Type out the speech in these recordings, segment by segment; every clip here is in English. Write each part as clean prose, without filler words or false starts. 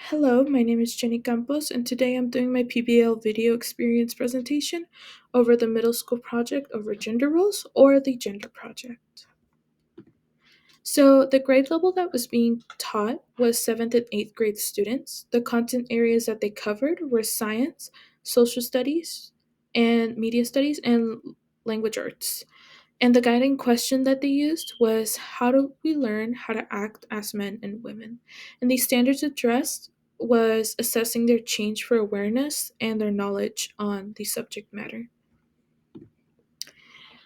Hello, my name is Jennie Campos, and today I'm doing my PBL video experience presentation over the middle school project over gender roles, or the gender project. So, the grade level that was being taught was 7th and 8th grade students. The content areas that they covered were science, social studies, and media studies, and language arts. And the guiding question that they used was, how do we learn how to act as men and women? And the standards addressed was assessing their change for awareness and their knowledge on the subject matter.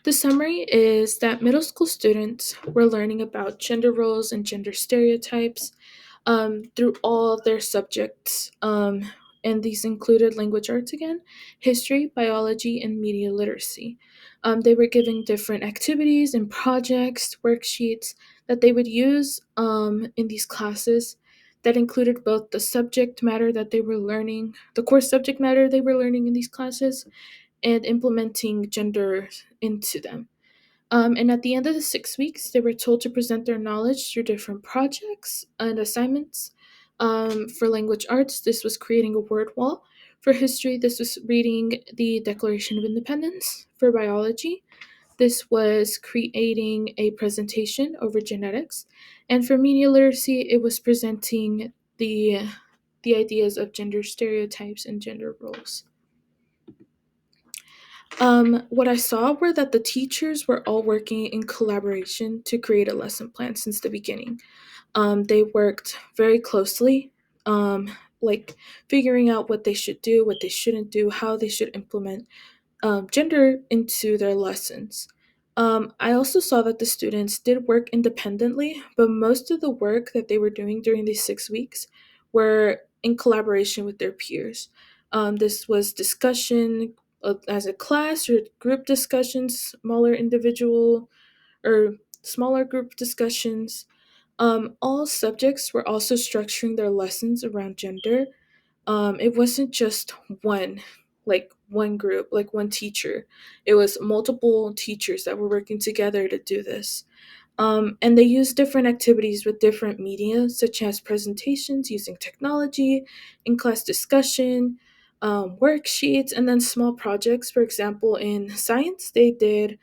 The summary is that middle school students were learning about gender roles and gender stereotypes through all their subjects. And these included language arts again, history, biology, and media literacy. They were given different activities and projects, worksheets that they would use in these classes that included both the subject matter that they were learning, the core subject matter they were learning in these classes, and implementing gender into them. And at the end of the 6 weeks, they were told to present their knowledge through different projects and assignments. For language arts, this was creating a word wall. For history, this was reading the Declaration of Independence. For biology, this was creating a presentation over genetics. And for media literacy, it was presenting the ideas of gender stereotypes and gender roles. What I saw were that the teachers were all working in collaboration to create a lesson plan since the beginning. They worked very closely, like figuring out what they should do, what they shouldn't do, how they should implement gender into their lessons. I also saw that the students did work independently, but most of the work that they were doing during these 6 weeks were in collaboration with their peers. This was discussion as a class or group discussions, or smaller group discussions. All subjects were also structuring their lessons around gender. It wasn't just one group, like one teacher. It was multiple teachers that were working together to do this. And they used different activities with different media, such as presentations using technology, in class discussion, worksheets, and then small projects. For example, in science, they did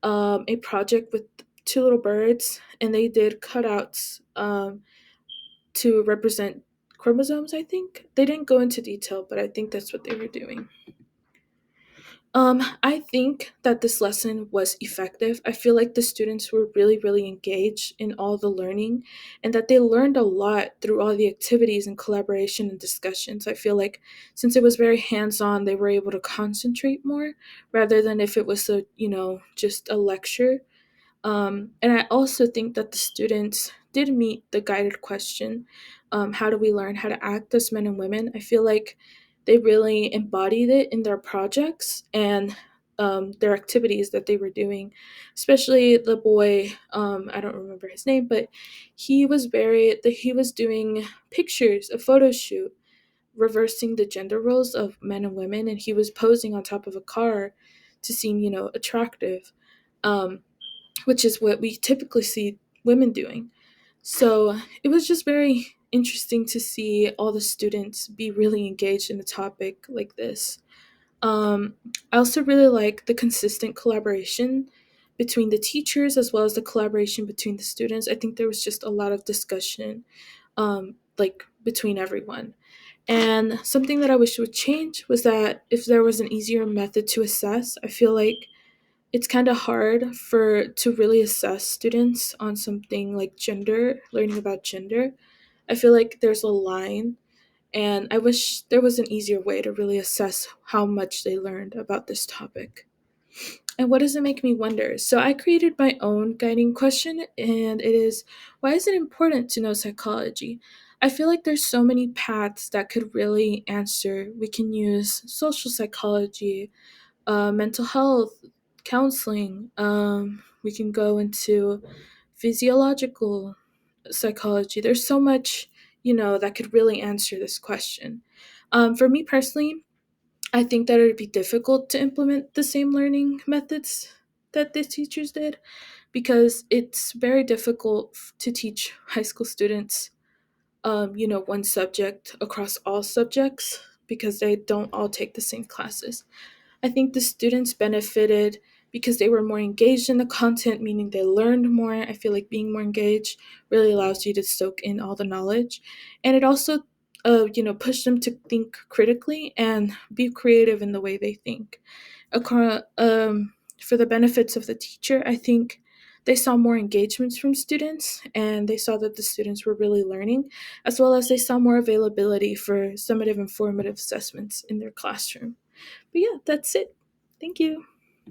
a project with two little birds, and they did cutouts to represent chromosomes, I think. They didn't go into detail, but I think that's what they were doing. I think that this lesson was effective. I feel like the students were really, really engaged in all the learning and that they learned a lot through all the activities and collaboration and discussions. I feel like since it was very hands on, they were able to concentrate more rather than if it was just a lecture. And I also think that the students did meet the guided question, how do we learn how to act as men and women? I feel like they really embodied it in their projects and their activities that they were doing. Especially the boy, I don't remember his name, but he was doing pictures, a photo shoot, reversing the gender roles of men and women, and he was posing on top of a car to seem, attractive. Um, which is what we typically see women doing. So it was just very interesting to see all the students be really engaged in a topic like this. Um, I also really like the consistent collaboration between the teachers as well as the collaboration between the students. I think there was just a lot of discussion, between everyone. And something that I wish would change was that if there was an easier method to assess, I feel like it's kind of hard to really assess students on something like gender, learning about gender. I feel like there's a line, and I wish there was an easier way to really assess how much they learned about this topic. And what does it make me wonder? So I created my own guiding question, and it is, why is it important to know psychology? I feel like there's so many paths that could really answer. We can use social psychology, mental health, counseling. We can go into physiological psychology. There's so much, that could really answer this question. For me personally, I think that it would be difficult to implement the same learning methods that the teachers did because it's very difficult to teach high school students one subject across all subjects because they don't all take the same classes. I think the students benefited because they were more engaged in the content, meaning they learned more. I feel like being more engaged really allows you to soak in all the knowledge. And it also, pushed them to think critically and be creative in the way they think. For the benefits of the teacher, I think they saw more engagements from students and they saw that the students were really learning, as well as they saw more availability for summative and formative assessments in their classroom. But yeah, that's it. Thank you.